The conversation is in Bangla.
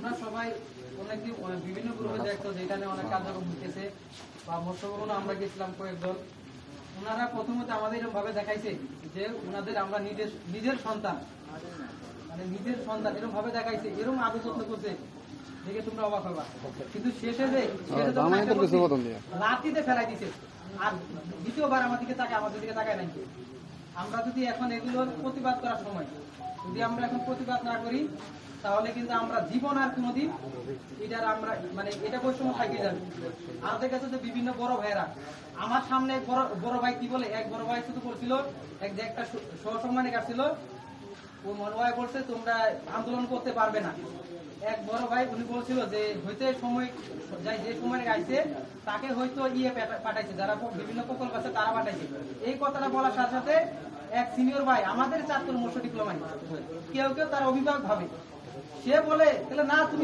তোমরা সবাই অনেকে বিভিন্ন গ্রুপে দেখতো যেখানে অনেক কার্যক্রম হইতেছে বা মোটরগুলো আমরা গেছিলাম কয়েকজন। ওনারা প্রথমত আমাদের এরকম ভাবে দেখাইছে যে ওনাদের আমরা নিজের সন্তান, মানে নিজের সন্তান এরকম ভাবে দেখাইছে, এরকম আদর যত্ন করছে দেখে তোমরা অবাক হবা। কিন্তু শেষে লাঠিতে ফেলাই দিছে আর দ্বিতীয়বার আমাদের দিকে তাকায় নাই। আমরা যদি এখন এগুলোর প্রতিবাদ করার সময় যদি আমরা এখন প্রতিবাদ না করি তাহলে কিন্তু আমরা জীবন আর কোনোদিন এটার আমরা মানে এটা বৈষম্য থাকি যাবে। আমাদের কাছে যে বিভিন্ন বড় ভাইয়েরা আমার সামনে এক বড় ভাই কি বলে, এক বড় ভাই শুধু বলছিল একটা সহসম্মানিক আসছিল, ও মনে হয় বলছে তোমরা আন্দোলন করতে পারবে না। এক বড় ভাই উনি বলছিল যে হইতে সময় যাই যে সময় আইছে তাকে হয়তো পাঠাইছে, যারা বিভিন্ন প্রকল্প আছে তারা পাঠাইছে। এই কথাটা বলার সাথে সাথে এক সিনিয়র ভাই আমাদের 4 মোর্শ ডিপ্লোমা কেউ তার অভিভাবক ভাবে সে বলে না তুমি